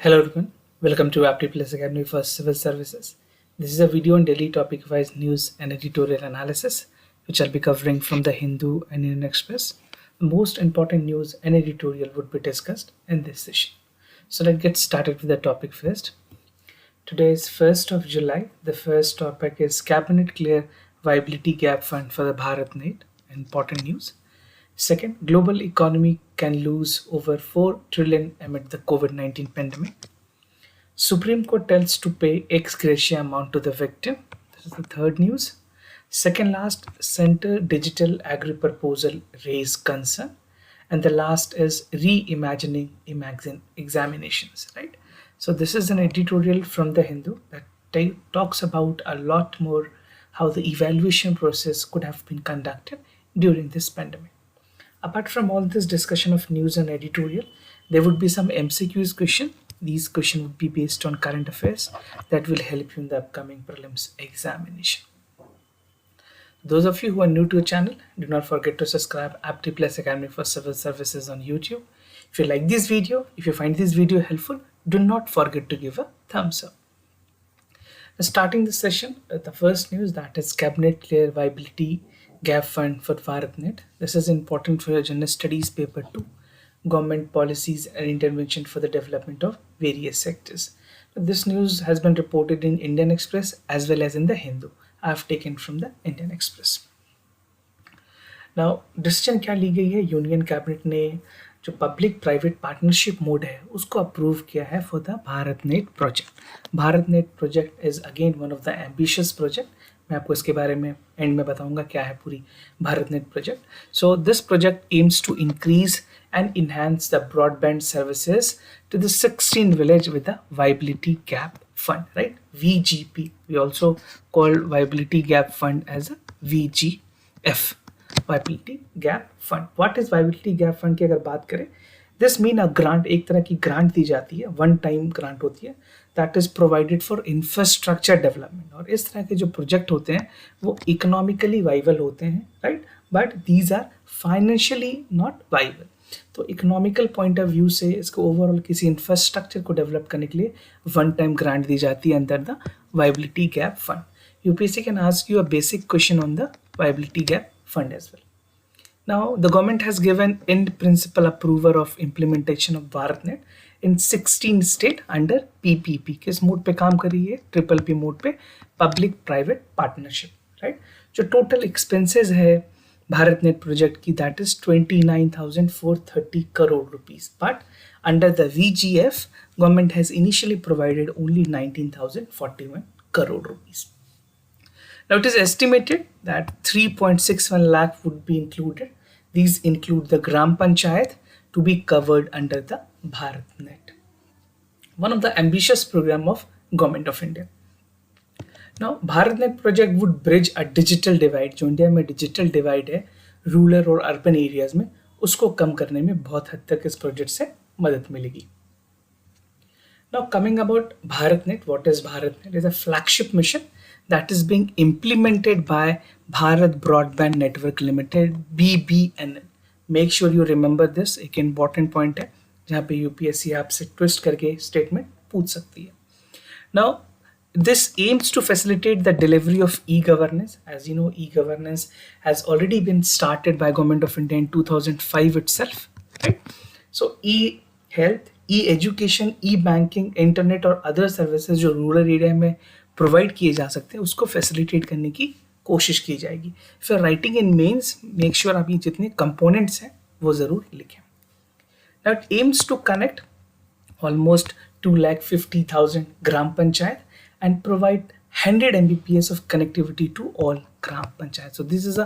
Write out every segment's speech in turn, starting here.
Hello everyone, welcome to Apti Plus Academy for Civil Services. This is a video on daily topic-wise news and editorial analysis, which I'll be covering from the Hindu and Indian Express. The most important news and editorial would be discussed in this session. So let's get started with the topic first. Today is 1st of July. The first topic is Cabinet Clear Viability Gap Fund for the BharatNet. Important news. Second, global economy can lose over 4 trillion amid the COVID-19 pandemic. Supreme Court tells to pay ex gratia amount to the victim. This is the third news. Second last, Center Digital Agri proposal raise concern. And the last is reimagining examinations, right? So this is an editorial from the Hindu that talks about a lot more how the evaluation process could have been conducted during this pandemic. Apart from all this discussion of news and editorial, there would be some MCQs question. These questions would be based on current affairs that will help you in the upcoming prelims examination. Those of you who are new to the channel, do not forget to subscribe Apti Plus Academy for Civil Services on YouTube. If you like this video, if you find this video helpful, do not forget to give a thumbs up. Starting the session, the first news, that is Cabinet Clear Viability Gap Fund for BharatNet. This is important for your General Studies paper 2, Government Policies and Intervention for the Development of Various Sectors. This news has been reported in Indian Express as well as in the Hindu. I have taken from the Indian Express. Now, decision क्या ली गई है? Union cabinet ने जो public private partnership mode है उसको approve किया है for the BharatNet project. BharatNet project is again one of the ambitious project. मैं आपको इसके बारे में एंड में बताऊंगा क्या है पूरी BharatNet project. So this project aims to increase and enhance the broadband services to the 16 village with the viability gap fund, right? VGP. We also call viability gap fund as a VGF, viability gap fund. What is viability gap fund की अगर बात करें, this mean a grant, एक तरह की grant दी जाती है, वन टाइम ग्रांट होती है, that is provided for infrastructure development. और इस तरह के जो प्रोजेक्ट होते हैं वो इकोनॉमिकली वाइबल होते हैं, right, but these are financially not viable. तो इकोनॉमिकल पॉइंट ऑफ व्यू से इसको ओवरऑल किसी इंफ्रास्ट्रक्चर को डेवलप करने के लिए वन टाइम ग्रांट दी जाती है under the viability gap fund. UPSC can ask you a basic question on the viability gap fund as well. Now the government has given in principle approval of implementation of BharatNet in 16 state under PPP. किस mode पे काम कर रही है? Triple P mode पे, public private partnership, right. जो total expenses है BharatNet project की, that is 29,430 crore rupees. But under the VGF, government has initially provided only 19,041 crore rupees. Now it is estimated that 3.61 lakh would be included. These include the Gram Panchayat to be covered under the BharatNet, one of the ambitious program of Government of India. Now, BharatNet project would bridge a digital divide. जो India में digital divide है rural और urban areas में, उसको कम करने में बहुत हद तक इस प्रोजेक्ट से मदद मिलेगी. Now coming about BharatNet, what is BharatNet? It is a flagship mission that is being implemented by Bharat Broadband Network Limited, BBNL. Make sure you remember this. एक important point है जहाँ पे यूपीएससी आपसे twist करके statement पूछ सकती है. Now this aims to facilitate the delivery of e-governance. As you know, e-governance has already been started by Government of India in 2005 itself, right? So e-health, e-education, e-banking, internet और other services जो rural area में provide किए जा सकते हैं उसको facilitate करने की कोशिश की जाएगी. फिर writing in mains make sure आप ये जितने कंपोनेंट्स हैं वो ज़रूर लिखें. Now it aims to connect almost 250,000 gram panchayat and provide 100 Mbps of connectivity to all Gram Panchayat. So this is a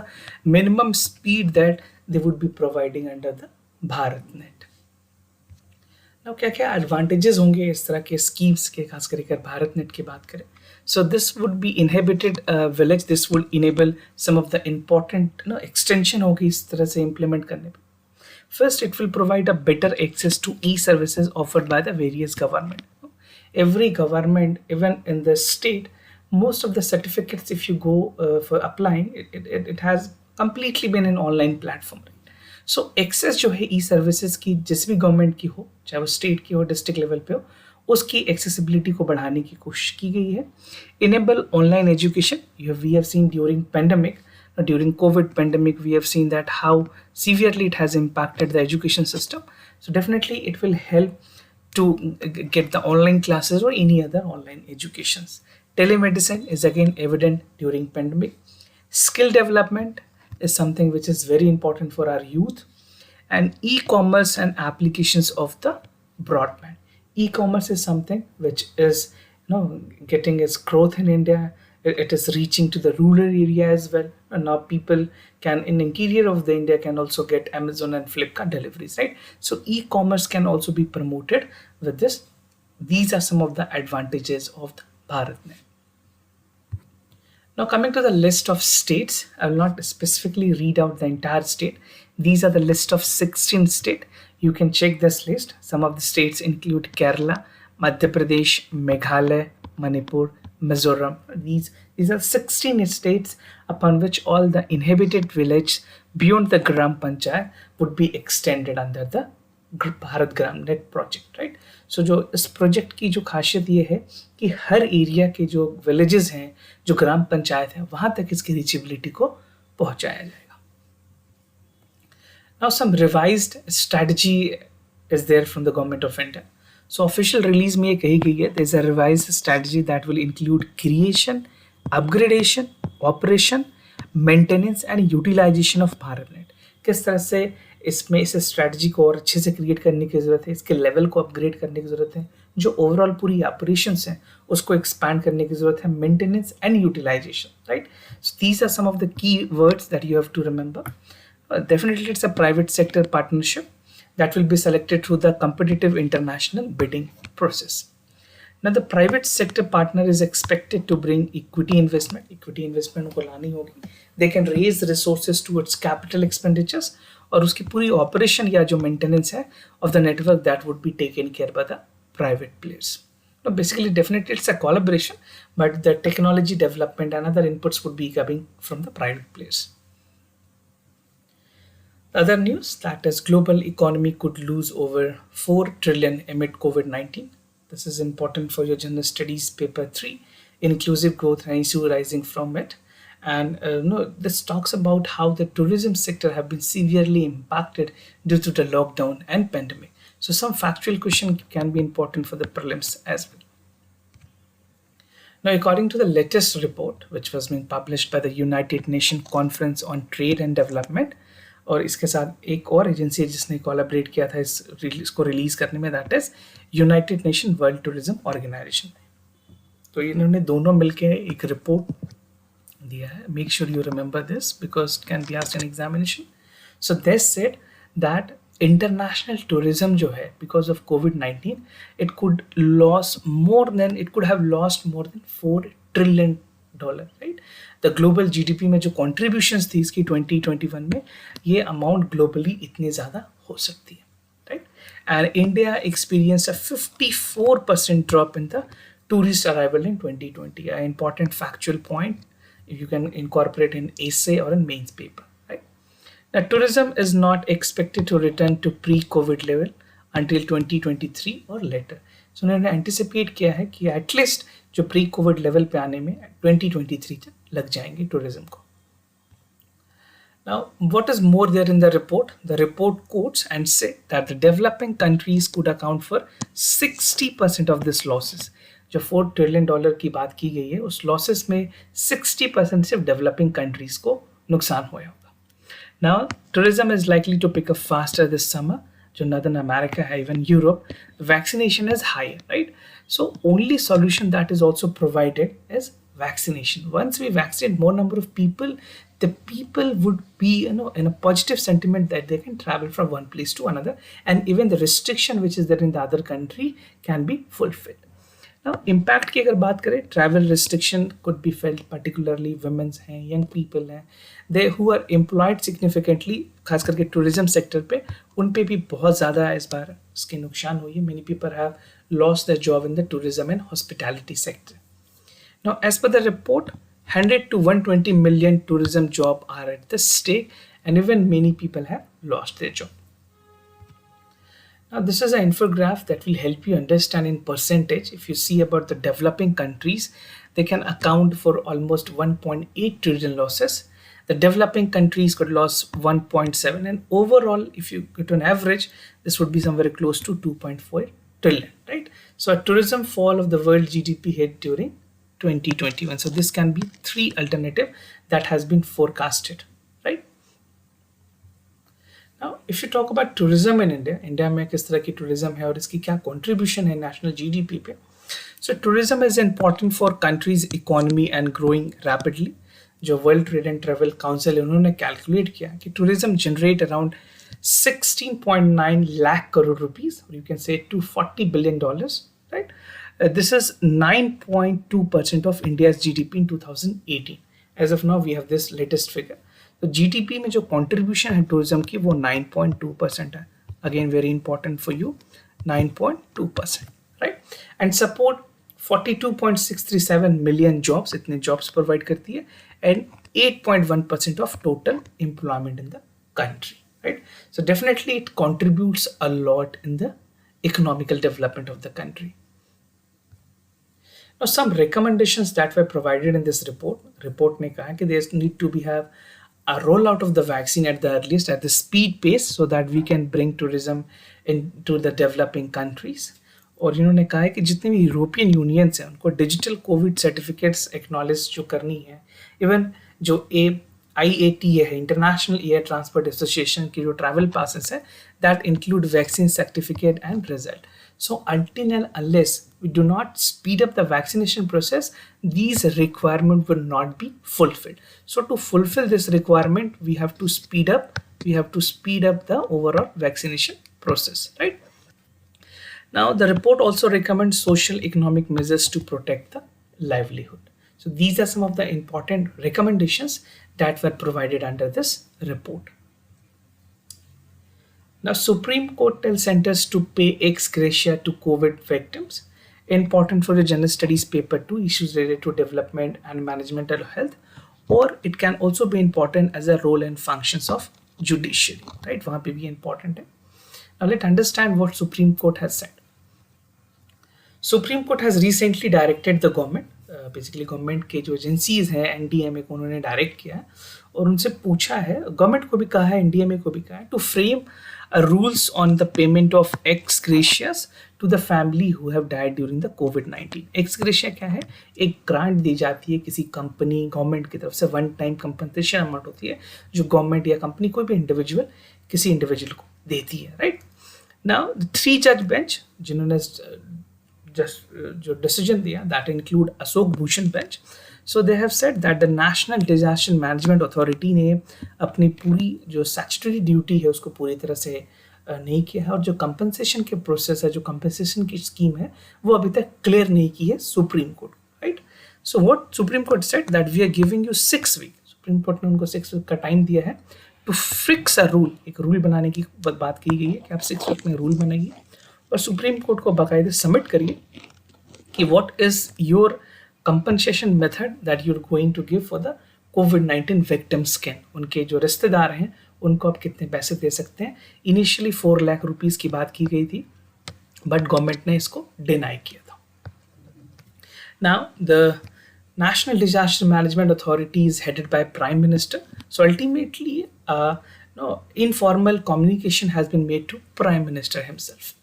minimum speed that they would be providing under the BharatNet. Now क्या क्या advantages होंगे इस तरह के schemes के, खास करके BharatNet की बात करें. So this would be inhabited village. This would enable some of the important extension होगी इस तरह से implement करने पे. First, it will provide a better access to e-services offered by the various government. Every government, even in the state, most of the certificates, if you go for applying, it has completely been an online platform. सो access जो है ई services की जिस भी government की हो, चाहे वो स्टेट की हो, डिस्ट्रिक्ट लेवल पे हो, उसकी एक्सेसिबिलिटी को बढ़ाने की कोशिश की गई है. Enable online education. We have seen during pandemic, during COVID pandemic, we have seen that how severely it has impacted the education system. So definitely it will help to get the online classes or any other online educations. Telemedicine is again evident during pandemic. Skill development is something which is very important for our youth. And e-commerce and applications of the broadband. E-commerce is something which is getting its growth in India. It is reaching to the rural area as well, and now people can in interior of the India can also get Amazon and Flipkart deliveries, right? So e-commerce can also be promoted with this. These are some of the advantages of the BharatNet. Now coming to the list of states, I will not specifically read out the entire state. These are the list of 16 states. You can check this list. Some of the states include Kerala, Madhya Pradesh, Meghalaya, Manipur, Mizoram. These are 16 states upon which all the inhabited village beyond the Gram Panchayat would be extended under the Bharat Gram net project, right. So जो इस project की जो खासियत ये है कि हर area के जो विलेजेस हैं, जो ग्राम पंचायत है, वहां तक इसकी रीचेबिलिटी को पहुंचाया जाएगा. Now some revised strategy is there from the government of India. So official release में ये कही गई है, there is a revised strategy that will include creation, upgradation, operation, maintenance and utilisation of Bharat net. किस तरह से इसमें इस स्ट्रैटेजी को और अच्छे से क्रिएट करने की ज़रूरत है, इसके लेवल को अपग्रेड करने की ज़रूरत है, जो ओवरऑल पूरी ऑपरेशंस हैं उसको एक्सपैंड करने की ज़रूरत है, maintenance and utilisation, right. So these are some of the key words that you have to remember. Definitely it's a private sector partnership that will be selected through the competitive international bidding process. Now the private sector partner is expected to bring equity investment को लानी होगी. They can raise resources towards capital expenditures और उसकी पूरी operation या जो maintenance है of the network that would be taken care by the private players. Basically definitely it's a collaboration, but the technology development and other inputs would be coming from the private players. Other news, that is global economy could lose over 4 trillion amid COVID-19. This is important for your general studies paper 3, inclusive growth and issue arising from it. And this talks about how the tourism sector have been severely impacted due to the lockdown and pandemic. So some factual question can be important for the prelims as well. Now, according to the latest report, which was being published by the United Nations Conference on Trade and Development, और इसके साथ एक और agency है जिसने collaborate किया था इसको रिलीज करने में, that is United Nation World Tourism Organisation. तो इन्होंने दोनों मिलके एक रिपोर्ट दिया है. Make sure you remember this because it can be asked in examination. So they said that international tourism जो है बिकॉज ऑफ कोविड-19 it could have lost more than $4 trillion, right. The global GDP में जो contributions थी इसकी 2021 में, ये amount globally इतनी ज़्यादा हो सकती है, right. And India experience a 54% drop in the tourist arrival in 2020. An important factual point you can incorporate in essay or in mains paper, right. Now tourism is not expected to return to pre-COVID level until 2023 or later. So उन्होंने anticipate किया है कि at least जो pre Covid level पे आने में 2023 तक लग जाएंगे टूरिज्म को. Now, what is more there in the report? The report quotes and say that the developing countries could account for 60% of this losses. जो $4 trillion की बात की गई है, उस losses में 60% सिर्फ developing countries को नुकसान हुआ होगा. Now, tourism is likely to pick up faster this summer. जो Northern America है, even Europe, vaccination is higher, right? So only solution that is also provided is vaccination. Once we vaccinate more number of people, the people would be in a positive sentiment that they can travel from one place to another, and even the restriction which is there in the other country can be fulfilled. Now impact की अगर बात करें, travel restriction could be felt particularly women's हैं, young people हैं, they who are employed significantly, खास करके tourism sector पे, उन पे भी बहुत ज़्यादा इस बार इसके नुकसान हुई है. Many people have lost their job in the tourism and hospitality sector. Now as per the report, 100 to 120 million tourism jobs are at the stake, and even many people have lost their job. Now, this is an infograph that will help you understand in percentage. If you see about the developing countries, they can account for almost 1.8 trillion losses. The developing countries could lose 1.7, and overall, if you get an average, this would be somewhere close to 2.4 trillion, right? So, a tourism fall of the world GDP hit during 2021. So, this can be three alternative that has been forecasted, right? Now, if you talk about tourism in India, India में किस तरह की tourism है और इसकी क्या contribution है national GDP पे? So tourism is important for country's economy and growing rapidly. जो World Trade and Travel Council है उन्होंने calculate किया कि tourism generate around 16.9 lakh crore rupees, or you can say $240 billion, right? This is 9.2% of India's GDP in 2018. As of now, we have this latest figure. तो GDP में जो contribution है tourism की वो 9.2% है. Again very important for you, 9.2%, right? And support 42.637 million jobs, इतने jobs provide करती है, and 8.1% of total employment in the country, right? So definitely it contributes a lot in the economical development of the country. Now, some recommendations that were provided in this report ने कहा कि there need to be have a rollout of the vaccine at the earliest at the speed pace so that we can bring tourism into the developing countries. और इन्होंने कहा है कि जितने भी यूरोपियन यूनियंस हैं उनको डिजिटल कोविड सर्टिफिकेट्स एक्नॉलेज जो करनी है, इवन जो IATA है, इंटरनेशनल एयर ट्रांसपोर्ट एसोसिएशन की जो ट्रैवल पासेस है, that include vaccine certificate and result. So until and unless we do not speed up the vaccination process, these requirements will not be fulfilled. So to fulfill this requirement, we have to speed up the overall vaccination process, right? Now the report also recommends social economic measures to protect the livelihood. So these are some of the important recommendations that were provided under this report. Now, Supreme Court tells centers to pay ex gratia to COVID victims. Important for the General Studies paper 2, issues related to development and managemental health, or it can also be important as a role and functions of judiciary, right? वहाँ पे भी important है. Now let's understand what Supreme Court has said. Supreme Court has recently directed the government, basically government के जो agencies हैं NDMA को उन्होंने direct किया है और उनसे पूछा है, गवर्नमेंट को भी कहा है, NDMA को भी कहा है, to frame rules on the payment of ex gratias to the family who have died during the COVID-19. ex gratia क्या है? एक ग्रांट दी जाती है किसी कंपनी, गवर्नमेंट की तरफ से, वन टाइम कंपनसेशन अमाउंट होती है जो गवर्नमेंट या कंपनी कोई भी इंडिविजुअल किसी इंडिविजुअल को देती है, राइट? नाउ 3 जज बेंच जिन्होंने जो डिसीजन दिया, that include Ashok Bhushan bench. So they have said that the National Disaster Management Authority ने अपनी पूरी जो statutory duty है उसको पूरी तरह से नहीं किया है, और जो compensation के प्रोसेस है, जो compensation की स्कीम है, वो अभी तक क्लियर नहीं की है Supreme Court, right? So what Supreme Court said that we are giving you 6 week. Supreme Court ने उनको 6 वीक का टाइम दिया है टू फिक्स अ रूल. एक रूल बनाने की बात की गई है कि आप 6 वीक में रूल बनाइए और सुप्रीम कोर्ट को बाकायदे सबमिट करिए कि what is your compensation method that you're going to give for the COVID-19 victims can. उनके जो रिश्तेदार हैं उनको आप कितने पैसे दे सकते हैं. इनिशियली 4 लाख रुपीस की बात की गई थी, बट गवर्नमेंट ने इसको डिनाई किया था. Now the National Disaster Management Authority is headed by Prime Minister. So ultimately, informal communication has been made to Prime Minister himself.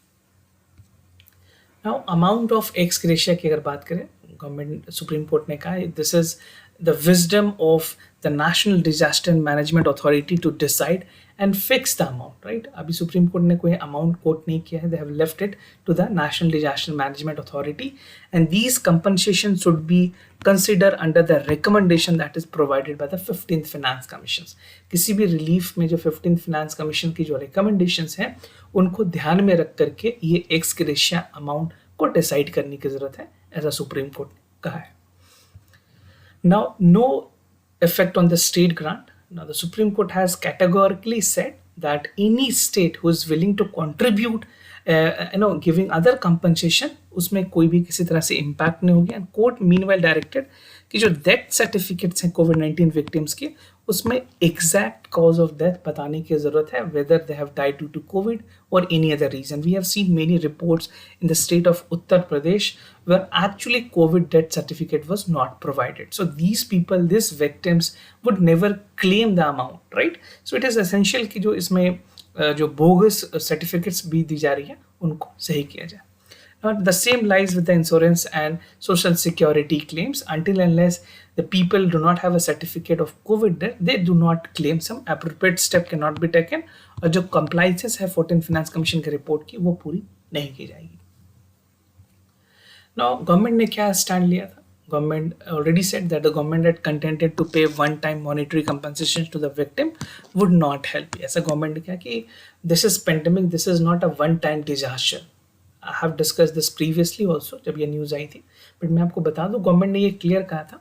Now, amount of ex gratia की अगर बात करें, गवर्नमेंट सुप्रीम कोर्ट ने कहा this is the wisdom of the National Disaster Management Authority to decide and fix the amount, right? अभी Supreme Court ने कोई amount quote नहीं किया है, they have left it to the National Disaster Management Authority, and these compensation should be consider under the recommendation that is provided by the 15th Finance Commission. किसी भी relief में जो 15th Finance commission की जो recommendations हैं उनको ध्यान में रख करके ये एक्स ग्रेशिया अमाउंट को डिसाइड करने की जरूरत है, ऐसा सुप्रीम कोर्ट ने कहा है. Now no effect on the state grant. Now the Supreme Court has categorically said that any state who is willing to contribute giving other compensation, उसमें कोई भी किसी तरह से impact नहीं होगी. And court meanwhile directed कि जो डेथ सर्टिफिकेट्स हैं कोविड-19 विक्टिम्स के उसमें एग्जैक्ट कॉज ऑफ डेथ बताने की जरूरत है, whether they have died due to COVID और any other reason. We have seen many reports in the state of Uttar Pradesh where actually COVID death certificate was not provided. So these people, these victims would never claim the amount, right? So it is essential कि जो इसमें जो bogus certificates भी दी जा रही है उनको सही किया जाए. Now, the same lies with the insurance and social security claims. Until unless the people do not have a certificate of COVID death, they do not claim. Some appropriate step cannot be taken. और जो compliances है 14 Finance Commission की report की वो पूरी नहीं की जाएगी. Now, गवर्नमेंट ने क्या स्टैंड लिया था? Government already said that the government had contented to pay one-time monetary compensation to the victim would not help. ऐसा गवर्नमेंट ने क्या कि this is pandemic, this is not a one-time disaster. I have discussed this previously also जब ये news आई थी, but मैं आपको बता दूं गवर्नमेंट ने ये क्लियर कहा था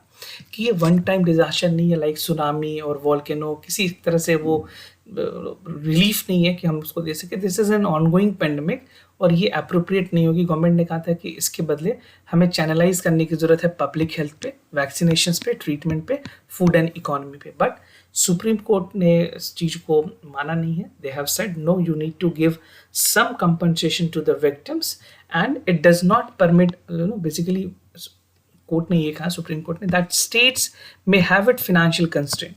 कि ये वन टाइम डिजास्टर नहीं है, लाइक सुनामी और वॉल्केनो, किसी तरह से वो रिलीफ नहीं है कि हम उसको दे सके. This is an ongoing pandemic और ये अप्रोप्रिएट नहीं होगी. गवर्नमेंट ने कहा था कि इसके बदले हमें चैनलाइज करने की जरूरत है पब्लिक हेल्थ पे, वैक्सीनेशन पे, ट्रीटमेंट पे, फूड एंड इकोनॉमी पे. बट सुप्रीम कोर्ट ने इस चीज को माना नहीं है. They have said no, you need to give some compensation to the victims and it does not permit, basically court ने ये कहा, सुप्रीम कोर्ट ने, that states may have it financial constraint.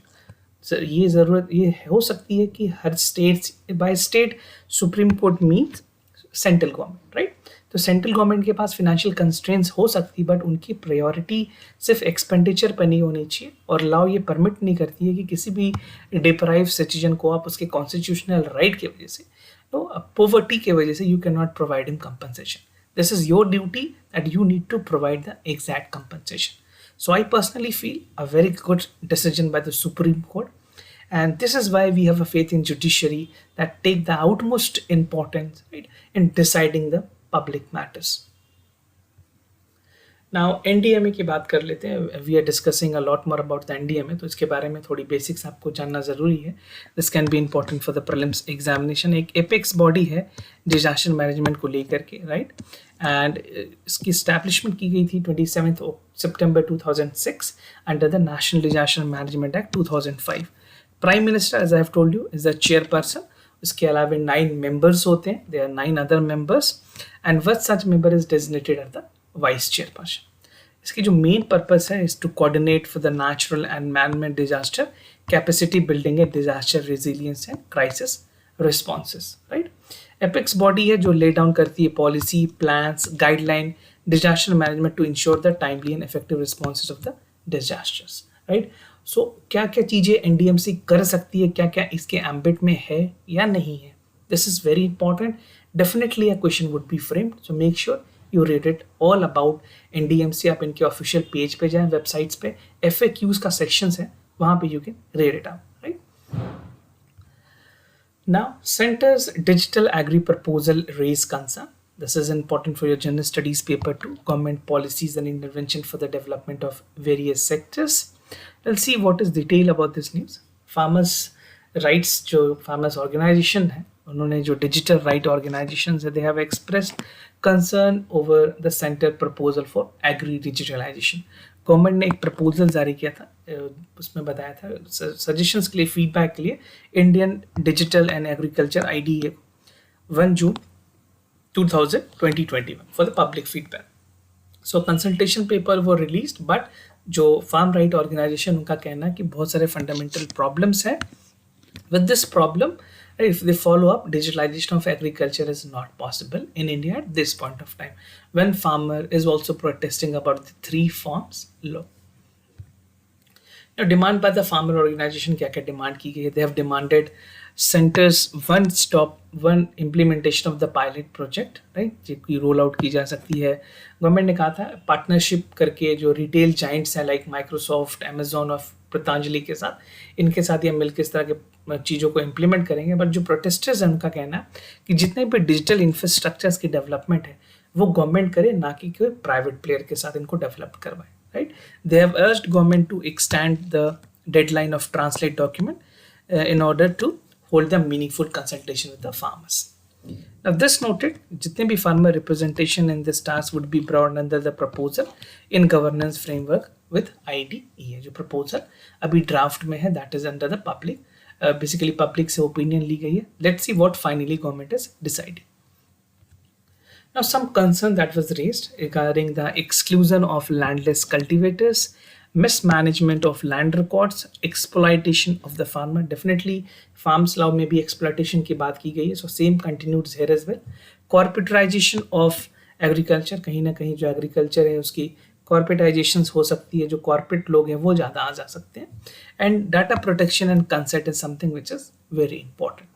ये जरूरत ये हो सकती है कि हर states, by state supreme court means central government, right? तो सेंट्रल गवर्नमेंट के पास फाइनेंशियल कंस्ट्रेंट्स हो सकती है, बट उनकी प्रायोरिटी सिर्फ एक्सपेंडिचर पर नहीं होनी चाहिए. और लॉ ये परमिट नहीं करती है कि किसी भी डिप्राइव सिटीजन को आप उसके कॉन्स्टिट्यूशनल राइट की वजह से, तो पॉवर्टी की वजह से, you can not provide him compensation. This is your duty that you need to provide the exact compensation. So I personally feel a very good decision by the Supreme Court, and this is why we have a faith in judiciary that take the utmost importance, right, in deciding the public matters. Now NDMA की बात कर लेते हैं. We are discussing a lot more about the NDMA, तो इसके बारे में थोड़ी बेसिक्स आपको जानना ज़रूरी है. This can be important for the prelims examination. एक एपेक्स बॉडी है डिजास्टर मैनेजमेंट को लेकर के, राइट? एंड इसकी स्टैब्लिशमेंट की गई थी 27 सितंबर 2006 under the National Disaster Management Act 2005. Prime minister, as I have told you, is the chairperson. इसके अलावा 9 मेंबर्स होते हैं. There are 9 other members and one such member is designated as the vice chairperson. इसकी जो main purpose है is to coordinate for the natural and man-made disaster, capacity building and disaster resilience and crisis responses, right? Apex body है जो lay down करती है policy, plans, guideline, disaster management to ensure the timely and effective responses of the disasters, right? So क्या क्या चीज़ें NDMC कर सकती है, क्या क्या इसके एम्बिट में है या नहीं है, this is very important. Definitely a question would be framed, so make sure you read it all about NDMC. आप इनके ऑफिशियल पेज पे जाएं, वेबसाइट्स पे FAQs का सेक्शंस है, वहाँ पे you can read it out, right? Now, Centre's digital agri proposal raised concern. This is important for your general studies paper too. Government policies and intervention for the development of various sectors. Let's see what is detail about this news. Farmers rights जो farmers organization है, उन्होंने जो digital right organizations है, they have expressed concern over the center proposal for agri digitalization. Government ने एक proposal जारी किया था, उसमें बताया था सजेशंस के लिए, फीडबैक के लिए, Indian digital and agriculture IDA 1 June 2021 for the public feedback. So consultation paper वो रिलीज्ड, बट जो फार्म राइट ऑर्गेनाइजेशन, उनका कहना है कि बहुत सारे फंडामेंटल प्रॉब्लम्स हैं. With this problem, if they follow up, digitalization of agriculture is not possible in India at this point of time, when farmer is also protesting about the 3 farms law. Now, demand by the farmer organization, क्या क्या demand की गई है? They have demanded centers one implementation of the pilot project, right, जिसकी roll out की जा सकती है. गवर्नमेंट ने कहा था पार्टनरशिप करके जो रिटेल जाइंट्स हैं लाइक माइक्रोसॉफ्ट, अमेजोन और पतंजलि के साथ, इनके साथ ये मिलकर इस तरह के चीज़ों को इम्प्लीमेंट करेंगे. बट जो प्रोटेस्टर्स हैं उनका कहना है कि जितने भी डिजिटल इंफ्रास्ट्रक्चर्स की डेवलपमेंट है वो गवर्नमेंट करे, ना कि कोई प्राइवेट प्लेयर के साथ इनको डेवलप करवाए, right? They have urged government to extend the deadline of translate document in order to hold the meaningful consultation with the farmers. Now this noted, जितने भी farmer representation in this task would be brought under the proposal in governance framework with IDE है. जो proposal अभी draft में है, that is under the public, basically public से opinion ली गई है. Let's see what finally government is deciding. Now, some concern that was raised regarding the exclusion of landless cultivators, mismanagement of land records, exploitation of the farmer. Definitely, farms law में भी exploitation की बात की गई है, so same continued here as well. Corporatization of agriculture, कहीं ना कहीं जो agriculture है उसकी corporatizations हो सकती है, जो corporate लोग हैं वो ज़्यादा आ जा सकते हैं. And data protection and consent is something which is very important.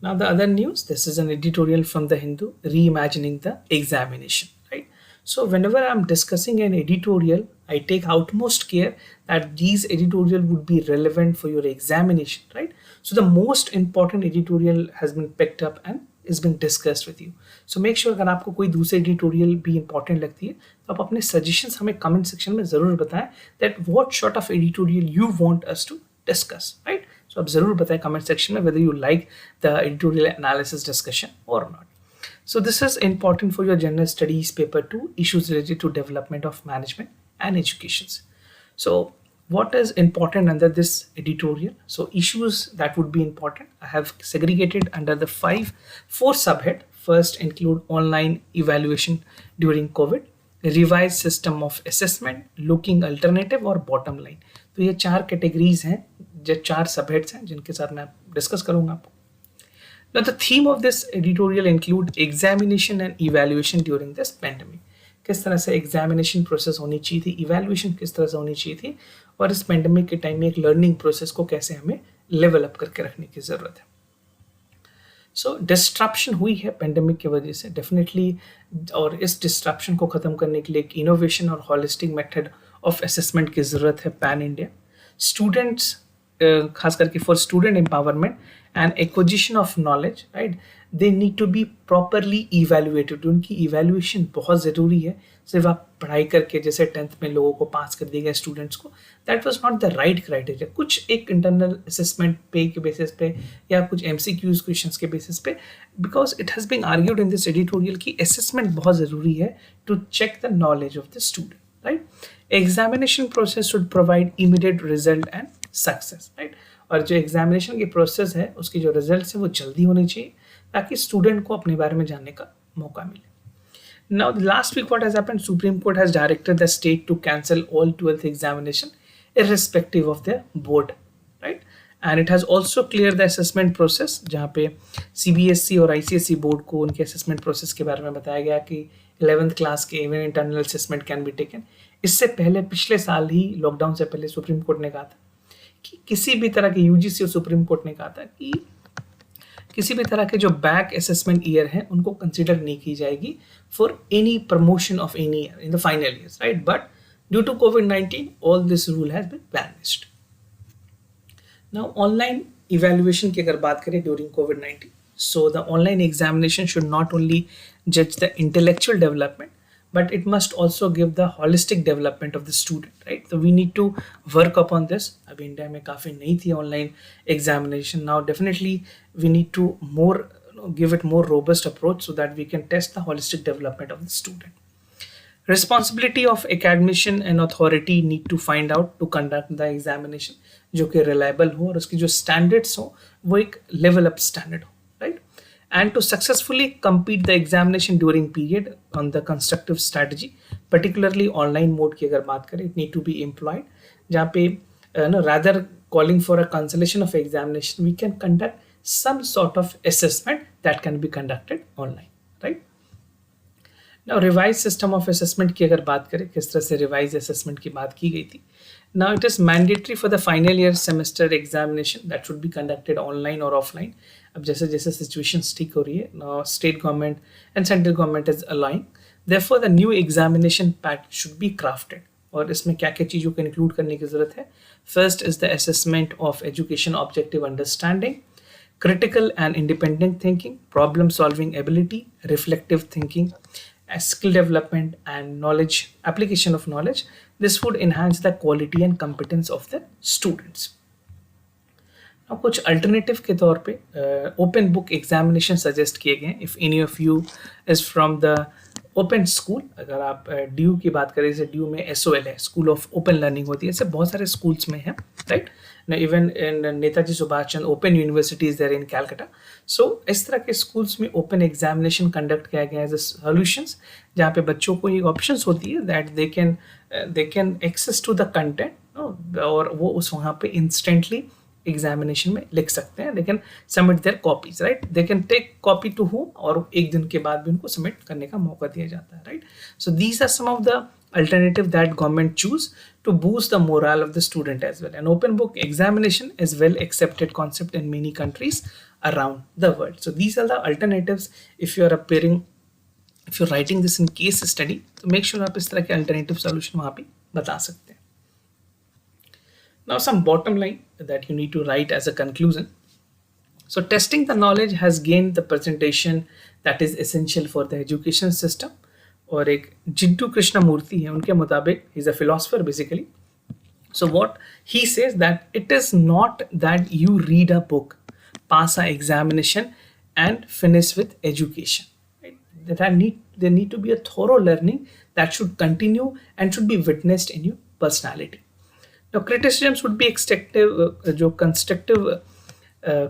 Now the other news, this is an editorial from the Hindu reimagining the examination, right? So whenever I'm discussing an editorial, I take utmost care that these editorial would be relevant for your examination, right? So the most important editorial has been picked up and is being discussed with you. So make sure अगर आपको कोई दूसरी editorial भी important लगती है तो आप अपने suggestions हमें comment section में ज़रूर बताएं that what sort of editorial you want us to discuss, right? So आप ज़रूर बताएं comment section में whether you like the editorial analysis discussion or not. So this is important for your general studies paper 2, issues related to development of management and educations. So what is important under this editorial? So issues that would be important, I have segregated under the four subhead. First include online evaluation during COVID, revised system of assessment, looking alternative और bottom line. तो ये चार categories हैं, जो चार सबहेड्स हैं जिनके साथ मैं डिस्कस करूंगा आपको. Now the theme of this editorial include examination and evaluation during this pandemic. किस तरह से एग्जामिनेशन प्रोसेस होनी चाहिए थी, इवैल्यूएशन किस तरह से होनी चाहिए थी, और इस पेंडेमिक के टाइम में एक लर्निंग प्रोसेस को कैसे हमें लेवल अप करके रखने की ज़रूरत है. सो डिस्ट्रप्शन हुई है पेंडेमिक की वजह से डेफिनेटली, और इस डिस्ट्रप्शन को ख़त्म करने के लिए एक इनोवेशन और हॉलिस्टिक मेथड ऑफ असेसमेंट की ज़रूरत है पैन इंडिया. स्टूडेंट्स, खास करके for student empowerment and acquisition of knowledge, right, they need to be properly evaluated. उनकी इवेल्युएशन बहुत ज़रूरी है. सिर्फ आप पढ़ाई करके जैसे 10th में लोगों को पास कर दिया गया स्टूडेंट्स को, that was not the right criteria. कुछ एक इंटरनल असेसमेंट पे के बेसिस पे या कुछ MCQs क्वेश्चंस के बेसिस पे, because it has been argued in this editorial कि असेसमेंट बहुत ज़रूरी है to check the knowledge of the student, right. Examination process should provide immediate result and success, right. और जो एग्जामिनेशन की प्रोसेस है उसकी जो रिजल्ट है वो जल्दी होनी चाहिए ताकि स्टूडेंट को अपने बारे में जानने का मौका मिले. Now, last week what has happened, Supreme Court has directed the state to cancel all 12th examination irrespective of their board, right? And it has also cleared the assessment process, जहाँ पे CBSE और ICSE board को उनके assessment process के बारे में बताया गया कि 11th क्लास के even internal assessment can be taken. इससे पहले पिछले साल ही लॉकडाउन से पहले सुप्रीम कोर्ट ने कहा था कि किसी भी तरह के UGC और सुप्रीम कोर्ट ने कहा था कि किसी भी तरह के जो बैक असेसमेंट ईयर है उनको कंसिडर नहीं की जाएगी for any promotion of any year in the final years, right. But due to कोविड-19 all this rule has been banished. Now online evaluation की अगर बात करें ड्यूरिंग कोविड-19, so the online examination should not only जज the intellectual development but it must also give the holistic development of the student, right? So we need to work upon this. अभी India में काफ़ी नहीं थी online examination. Now definitely we need to more give it more robust approach so that we can test the holistic development of the student. Responsibility of academician and authority need to find out to conduct the examination जो कि reliable हो और उसकी जो standards हो वो एक level up standard हो, right? And to successfully complete the examination during period on the constructive strategy, particularly online mode की अगर बात करें, it need to be employed. जहाँ पे rather calling for a cancellation of examination, we can conduct some sort of assessment that can be conducted online, right? Now revised system of assessment की अगर बात करें, किस तरह से revised assessment की बात की गई थी. Now it is mandatory for the final year semester examination that should be conducted online or offline. अब जैसे जैसे सिचुएशंस ठीक हो रही है, now state government and central government is allowing. Therefore the new examination pattern should be crafted. और इसमें क्या क्या चीज़ों को इंक्लूड करने की ज़रूरत है. First is the assessment of education objective understanding, critical and independent thinking, problem solving ability, reflective thinking, skill development and knowledge, application of knowledge. This would enhance the quality and competence of the students. Now कुछ alternative के तौर पे open book examination suggest किए गए. If any of you is from the open school, अगर आप due की बात करें, जैसे ड्यू में SOL है, स्कूल ऑफ ओपन लर्निंग होती है, ऐसे बहुत सारे स्कूल्स में है, right. Even in Netaji Subhash Chandra open university is there in Calcutta. So इस तरह के स्कूल्स में ओपन एग्जामिनेशन कंडक्ट किया गया एज अ सॉल्यूशंस, जहाँ पे बच्चों को ये ऑप्शंस होती है that they can access to the content, और वो उस वहाँ पे इंस्टेंटली एग्जामिनेशन में लिख सकते हैं। They can submit their copies, right. They can take copy to home, और एक दिन के बाद भी उनको सबमिट करने का मौका दिया जाता है, right. So these are some of the alternative that government choose to boost the morale of the student as well. An open book examination is well accepted concept in many countries around the world. So these are the alternatives if you are appearing, if you're writing this in case study, तो make sure आप इस तरह के alternative solution वहाँ पे बता सकते हैं. Now some bottom line that you need to write as a conclusion. So testing the knowledge has gained the presentation that is essential for the education system. और एक जिड्डू कृष्णमूर्ति है, उनके मुताबिक he is a philosopher basically. So what he says that it is not that you read a book, pass a examination and finish with education. There need to be a thorough learning that should continue and should be witnessed in your personality. Now criticisms would be जो constructive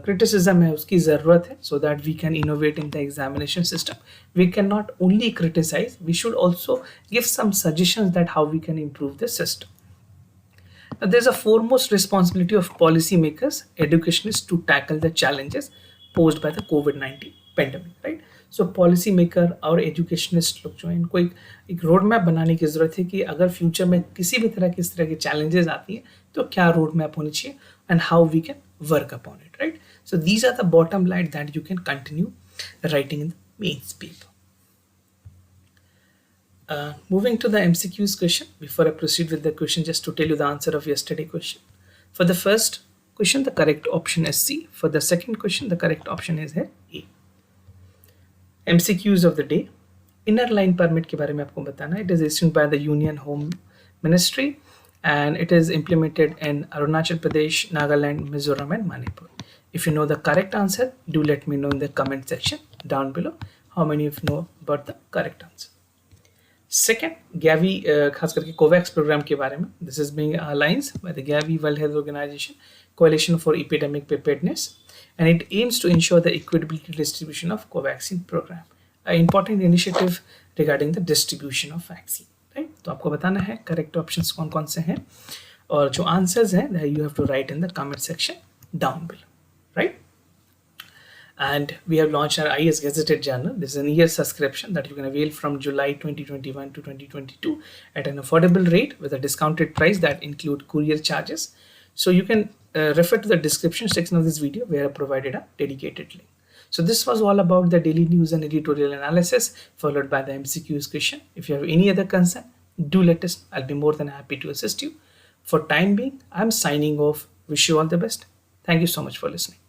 criticism है उसकी ज़रूरत है, so that we can innovate in the examination system. We cannot only criticize, we should also give some suggestions that how we can improve the system. Now there's a foremost responsibility of policymakers, educationists to tackle the challenges posed by the COVID-19 pandemic, right? So policy maker और educationist लोग जो हैं, इनको एक road map बनाने की ज़रूरत है कि अगर फ्यूचर में किसी भी तरह की इस तरह की चैलेंजेस आती हैं तो क्या रोड मैप होनी चाहिए and how we can work upon it, right? So these are the bottom line that you can continue writing in the mains paper. Moving to the MCQs question. Before I proceed with the question, just to tell you the answer of yesterday question. For the first question, the correct option is C. For the second question, the correct option is here A. MCQs of the day. Inner line permit के बारे में आपको बताना. It is issued by the Union Home Ministry and it is implemented in Arunachal Pradesh, Nagaland, Mizoram and Manipur. If you know the correct answer, do let me know in the comment section down below how many of you know about the correct answer. Second, Gavi खास करके COVAX program के बारे में. This is being aligned by the Gavi World Health Organization Coalition for Epidemic Preparedness, and it aims to ensure the equitable distribution of Covaxin program. An important initiative regarding the distribution of vaccine. Right, तो आपको बताना है correct options कौन कौन से हैं, और जो आंसर्स हैं you have to write in the comment section down below, right. And we have launched our IAS Gazetted Journal. This is an year subscription that you can avail from July 2021 to 2022 at an affordable rate with a discounted price that include courier charges. So you can refer to the description section of this video where I provided a dedicated link. So this was all about the daily news and editorial analysis followed by the MCQs question. If you have any other concern, do let us know. I'll be more than happy to assist you. For time being, I'm signing off. Wish you all the best. Thank you so much for listening.